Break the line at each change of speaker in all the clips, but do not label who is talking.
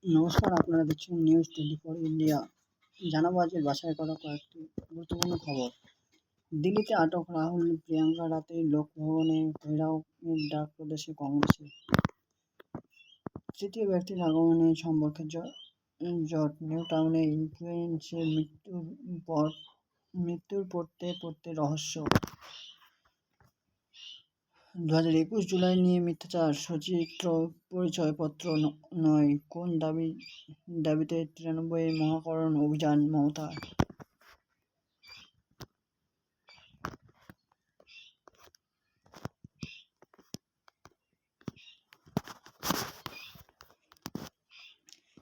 নমস্কার, আপনারা দেখছেন নিউজ 24 ইন্ডিয়া। জানাবো আজকের বাছাই করা কয়েকটি গুরুত্বপূর্ণ খবর। দিল্লিতে আটক রাহুল, প্রিয়াঙ্কা রাতে লোকভবনে ঘেরাওয়ের ডাক প্রদেশে কংগ্রেসের। তৃতীয় ব্যক্তির আগমনে সম্পর্কে জট। নিউ টাউনে ইনফ্লুয়েন্সের মৃত্যুর পড়তে পড়তে রহস্য। 2021 জুলাই নিয়ে মিথ্যাচার, সচিত্র পরিচয়পত্র নয়, কোন দাবিতে 93 মহাকরণ অভিযান মমতার।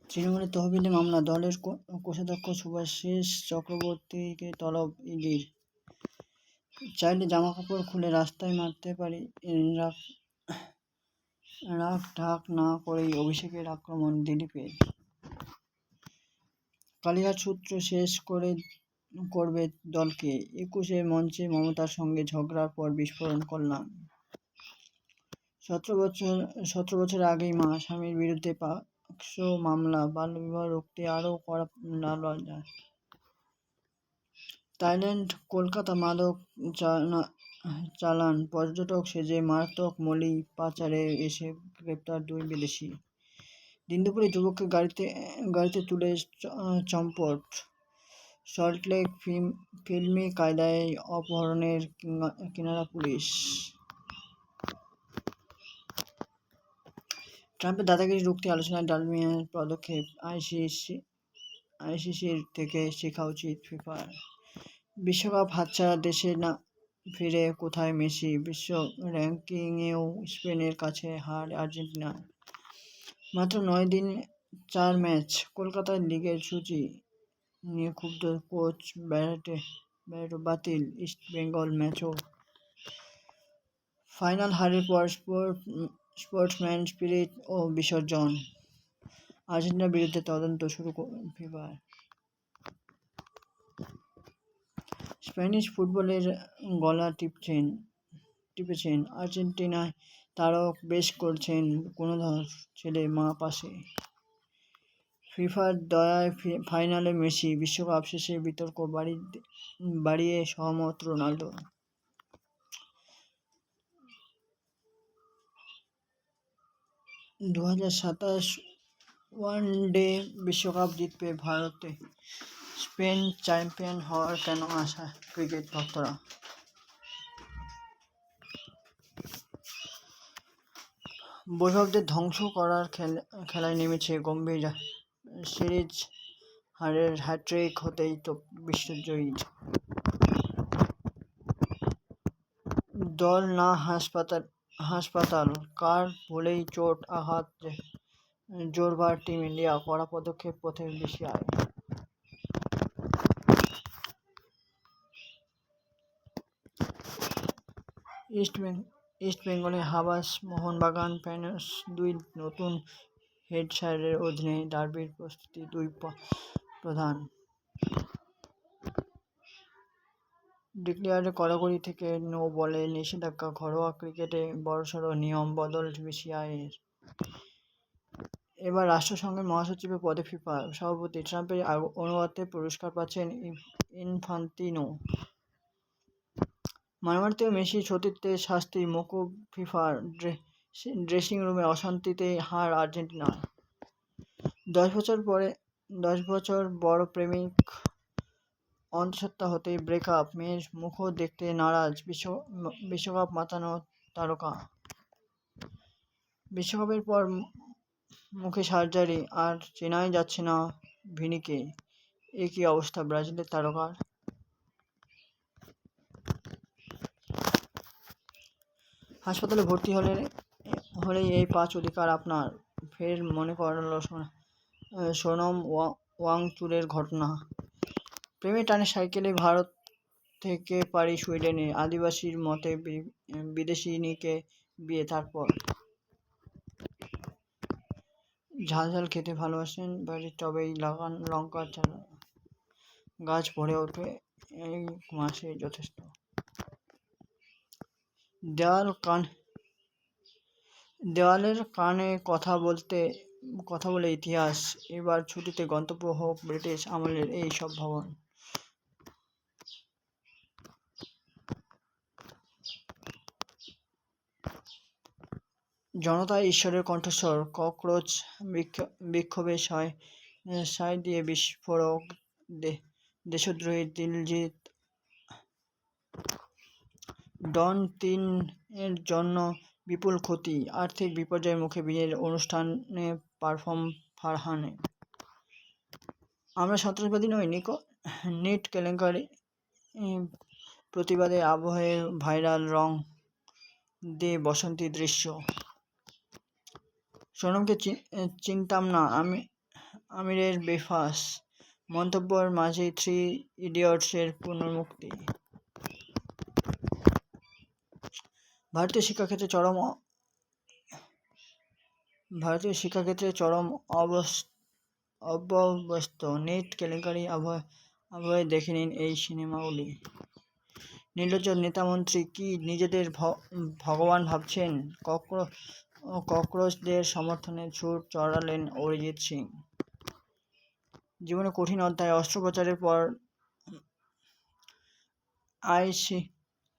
তৃণমূলের তহবিলে মামলা, দলের কোষাধ্যক্ষ শুভাশিস চক্রবর্তীকে তলব ইডির। চাইলে জামাকাপড় খুলে রাস্তায় মারতে পারি, রাগ ঢাক না করেই অভিষেকের আক্রমণ দিলীপের। কালীঘাট সূত্র শেষ করবে দলকে, 21 মঞ্চে মমতার সঙ্গে ঝগড়ার পর বিস্ফোরণ করলাম। 17 বছর আগেই মা, স্বামীর বিরুদ্ধে 500 মামলা, বাল্যবিবাহ রুখতে আরও কড়া লালবাজার। থাইল্যান্ড কলকাতা মাদক চালান, পর্যটক সেজে মারাত্মক মলি পাচারে এসে গ্রেপ্তার 2 বিদেশি। দিন দুপুরে যুবককে গাড়িতে তুলে চম্পট। সল্টলেক ফিল্মি কায়দায় অপহরণের কিনারা পুলিশ। ট্রাম্পের দাদাগিরি রুখতে আলোচনায় ডালমিয়ার পদক্ষেপ, আইসিসির থেকে শেখা উচিত ফিফার। বিশ্বকাপ হাতছাড়া দেশে না ফিরে কোথায় মেসি, বিশ্ব র্যাঙ্কিংয়েও স্পেনের কাছে হার আর্জেন্টিনার। মাত্র 9 দিনে 4 ম্যাচ, কলকাতার লিগের সূচি নিয়ে ক্ষুব্ধ কোচ ব্যারেটো, বাতিল ইস্ট বেঙ্গল ম্যাচও। ফাইনাল হারের পর স্পোর্টসম্যান স্পিরিট ও বিসর্জন, আর্জেন্টিনার বিরুদ্ধে তদন্ত শুরু ফিফার। স্প্যানিশ ফুটবলের গলা টিপেছেন আর্জেন্টিনায় তারক, বেশ করছেন গুণধর ছেলে মা পাশে। ফিফার দয়ায় ফাইনালে মেসি, বিশ্বকাপ শেষে বিতর্ক বাড়িয়ে সহমত রোনাল্ডো। $2027 ওয়ানডে বিশ্বকাপ জিতবে ভারতে, স্পেন চ্যাম্পিয়ন হওয়ার কেন আশা ক্রিকেট ভক্তরা। বৈভবদের ধ্বংস করার খেলায় নেমেছে গম্ভীর, সিরিজ হারের হ্যাট্রিক হতেই তো বিশ্বজয়ী। দল না হাসপাতাল, কার ভুলেই চোট আঘাত জোরবার টিম ইন্ডিয়া, কড়া পদক্ষেপ পথে BCCI। ইস্ট বেঙ্গলে হাবাস মোহনবাগান ফ্যানস, 2 নতুন হেড স্যারের অধীনে ডার্বির প্রস্তুতি 2 প্রধান। ডিক্লেয়ারে কড়াকড়ি থেকে নো বলে নিষেধাজ্ঞা, ঘরোয়া ক্রিকেটে বড়সড় নিয়ম বদল BCCI-এর। এবার রাষ্ট্রসংঘের মহাসচিবের পদে ফিফা সভাপতি, ট্রাম্পের অনুগত্যে পুরস্কার পাচ্ছেন ইনফান্তিনো। মানমার্তেও মেসির সতীর্থের শাস্তি মওকুফ ফিফার, ড্রেসিং রুমে অশান্তিতে হার আর্জেন্টিনার। 10 বছর বড় প্রেমিক অন্তঃসত্ত্বা হতেই ব্রেকআপ, মেয়ের মুখও দেখতে নারাজ বিশ্বকাপ মাতানো তারকা। বিশ্বকাপের পর মুখে সার্জারি, আর চেনাই যাচ্ছে না ভিনিকে। একই অবস্থা ব্রাজিলের তারকার। হাসপাতালে ভর্তি হলেই এই 5 অধিকার আপনার, ফের মনে করালো সোনম ওয়াংচুকের ঘটনা। প্রেমে টানে সাইকেলে ভারত থেকে পাড়ি সুইডেনে, আদিবাসীর মতে বিদেশিনীকে বিয়ে, তারপর ঝাল খেতে ভালোবাসেন, বাড়ির টবেই লাগান লঙ্কার চারা, গাছ ভরে ওঠে এই মাসে যথেষ্ট। দেওয়ালের কানে কথা বলতে কথা বলে ইতিহাস। এবার ছুটিতে গন্তব্য হোক ব্রিটিশ আমলের এই সব ভবন। জনতা ঈশ্বরের কণ্ঠস্বর। ককরোচ বিক্ষোভে সায় দিয়ে বিস্ফোরক। দেশদ্রোহী দিলজিৎ। ডন ৩ এর জন্য বিপুল ক্ষতি। আর্থিক বিপর্যয়ের মুখে বিয়ের অনুষ্ঠানে পারফর্ম ফারহানে। আমরা সন্ত্রাসবাদী নই। নিট কেলেঙ্কারি প্রতিবাদে আবহে ভাইরাল রং দে বসন্তী দৃশ্য। সোনমকে চিনতাম না, আমিরের বেফাঁস মন্তব্যের মাঝেই 3 ইডিয়টসের পুনর্মুক্তি। ভারতীয় শিক্ষাক্ষেত্রে চরম অব্যবস্থ। নিট কেলেঙ্কারি আবহে দেখে নিন এই সিনেমাগুলি। নির্লজ্জ নেতামন্ত্রী কি নিজেদের ভগবান ভাবছেন? ককরোচদের সমর্থনে ছুট চড়ালেন অরিজিৎ সিং। জীবনে কঠিন অধ্যায়। অস্ত্রোপচারের পর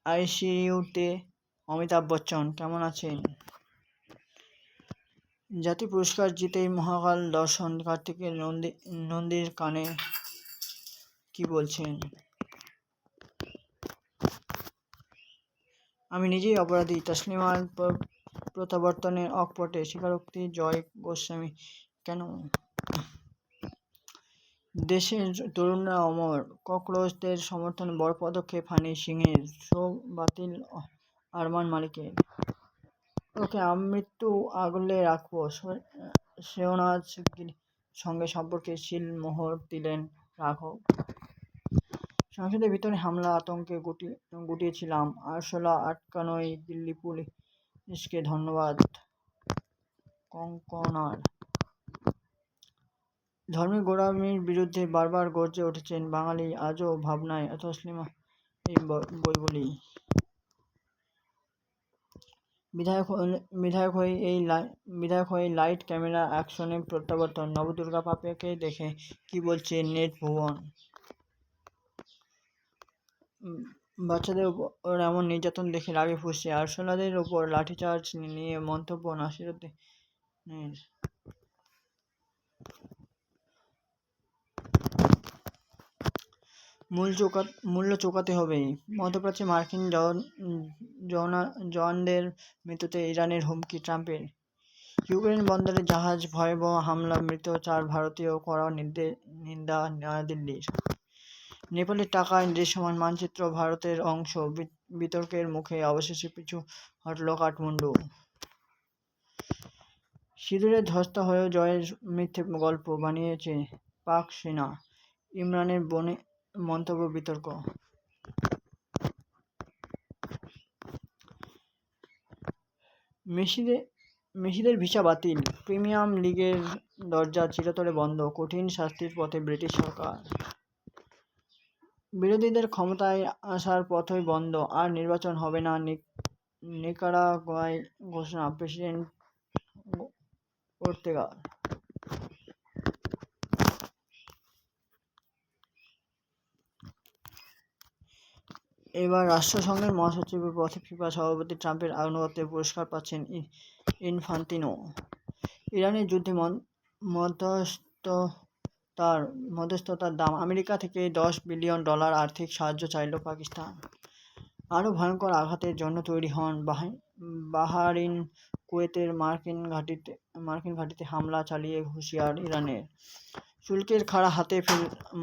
আইসিইউতে অমিতাভ বচ্চন। কেমন আছেন? জাতীয় পুরস্কার জিতেই মহাকাল দর্শন। কার্তিকের নন্দীর কানে কি বলছেন? আমি নিজেই অপরাধী। তসলিমার প্রত্যাবর্তনের অকপটে স্বীকারোক্তি। জয় গোস্বামী। কেন? দেশের তরুণরা অমর। ককরোচদের সমর্থনে বড় পদক্ষেপ হানি সিংয়ের। শোক বাতিল আরমান মালিকের। ওকে আমৃত্যু আগলে রাখবো। শেহনাজ সঙ্গে সম্পর্কে সিলমোহর দিলেন রাঘব। সংসদের ভিতরে হামলা আতঙ্কে গুটিয়েছিলাম। আরশোলা আটকানোয় দিল্লি পুলিশকে ধন্যবাদ। কঙ্কনার। ধর্মের গোঁড়ামির বিরুদ্ধে বারবার গর্জে উঠেছেন বাঙালি। আজও ভাবনায় তসলিমা এই বইগুলি। বিধায়ক হয়ে লাইট ক্যামেরা অ্যাকশনে প্রত্যাবর্তন। নবদুর্গা পাপিয়াকে দেখে কি বলছে নেট ভুবন? বাচ্চাদের উপর এমন নির্যাতন দেখে রাগে ফুঁসছে। আরশোলাদের উপর লাঠিচার্জ নিয়ে মন্তব্য নাসিরুদ্দিনের। মূল্য চোকাতে হবে। মধ্যপ্রাচ্যে মার্কিন জওয়ানদের মৃত্যুতে ইরানের হুমকি ট্রাম্পের। ইউক্রেন বন্দরে জাহাজ ভয়াবহ হামলা, মৃত 4 ভারতীয়। কড়া নিন্দা নয়াদিল্লির। নেপালের টাকায় দৃশ্যমান মানচিত্র ভারতের অংশ। বিতর্কের মুখে অবশেষে পিছু হটল কাঠমান্ডু। সিঁদুরে ধ্বস্তা হয়েও জয়ের মিথ্যে গল্প বানিয়েছে পাক সেনা। ইমরানের বনে মন্তব্য বিতর্ক। মেসিদের ভিসা বাতিল। প্রিমিয়ার লিগের দরজা চিরতরে বন্ধ। কঠিন শাস্তির পথে ব্রিটিশ সরকার। বিরোধীদের ক্ষমতায় আসার পথই বন্ধ। আর নির্বাচন হবে না। নিকারাগুয়ায় ঘোষণা প্রেসিডেন্ট ওর্তেগার। এবার রাষ্ট্রসংঘের মহাসচিবের পথে ফিফা সভাপতি ট্রাম্পের আনুগত্যে পুরস্কার পাচ্ছেন ইনফান্তিনো। ইরানের যুদ্ধে মধ্যস্থতার দাম। আমেরিকা থেকে $10 বিলিয়ন আর্থিক সাহায্য চাইল পাকিস্তান। আরও ভয়ঙ্কর আঘাতের জন্য তৈরি হন। বাহরাইন কুয়েতের মার্কিন ঘাঁটিতে হামলা চালিয়ে হুঁশিয়ার ইরানের। শুল্কের খাড়া হাতে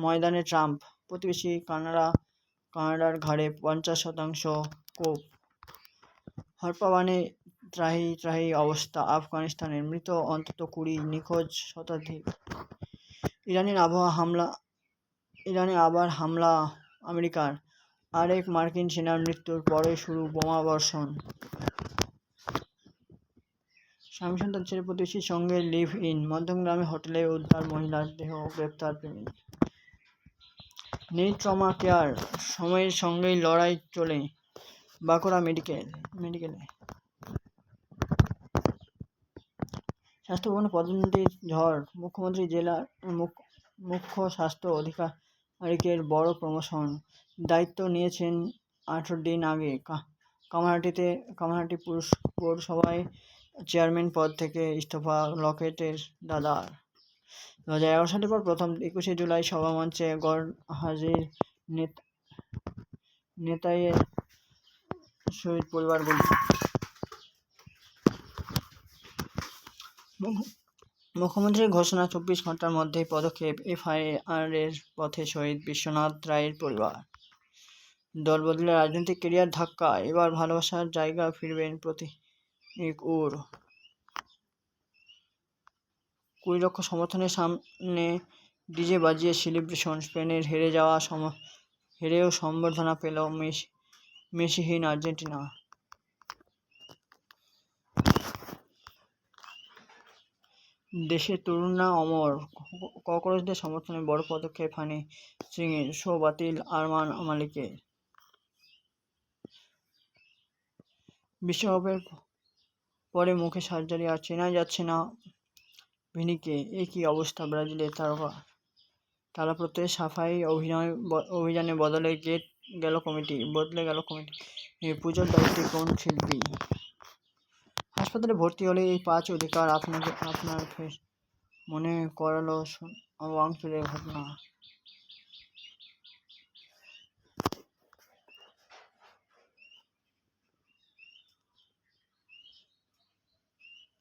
ময়দানে ট্রাম্প। প্রতিবেশী কানাডার ঘাড়ে 50% কোপ। হরপাবানে ত্রাহি অবস্থা আফগানিস্তানের। মৃত অন্তত 20, নিখোঁজ শতাধিক। ইরানে আবার হামলা আমেরিকার। আরেক মার্কিন সেনার মৃত্যুর পরই শুরু বোমা বর্ষণ। স্বামী সন্তান ছেড়ে প্রতিবেশীর সঙ্গে লিভ ইন। মধ্যমগ্রামে হোটেলে উদ্ধার মহিলার দেহ, গ্রেপ্তার প্রেমিক। নেই ট্রমা কেয়ার। সময়ের সঙ্গেই লড়াই চলে বাঁকুড়া মেডিকেলে। স্বাস্থ্য ভবনে পদোন্নতির ঝড়, মুখ্যমন্ত্রী জেলার মুখ্য স্বাস্থ্য আধিকারিকের বড় প্রমোশন, দায়িত্ব নিয়েছেন 18 দিন আগে। কামারহাটি পৌরসভায় চেয়ারম্যান পদ থেকে ইস্তফা লকেটের দাদার। 2011 সালের পর প্রথম 21শে জুলাই সভামঞ্চে গড় হাজির নেতাইয়ের শহীদ পরিবারগুলি। মুখ্যমন্ত্রীর ঘোষণা, 24 ঘন্টার মধ্যেই পদক্ষেপ। এফআইআর এর পথে শহীদ বিশ্বনাথ রায়ের পরিবার। দল বদলে রাজনৈতিক ক্যারিয়ার ধাক্কা, এবার ভালোবাসার জায়গা ফিরবেন প্রতীক উর। 20 লক্ষ সমর্থনের সামনে ডিজে বাজিয়ে সেলিব্রেশন। স্পেনের হেরেও সম্বর্ধনা পেল মেসিহীন আর্জেন্টিনা। দেশের তরুণরা অমর, ককরোচদের সমর্থনে বড় পদক্ষেপ হানি সিংয়ের। শো বাতিল আরমান মালিকের। বিশ্বকাপের পরে মুখে সার্জারি, আর চেনাই যাচ্ছে না ভিনিকে। এ কী অবস্থা ব্রাজিলের তারকা? টালা প্রত্যয়ে সাফাই অভিযানে বদলে গেল কমিটি। পুজোর দায়িত্বে কোন শিল্পী? হাসপাতালে ভর্তি হলে এই 5 অধিকার আপনার ফের মনে করালো ওয়াংচুরের ঘটনা।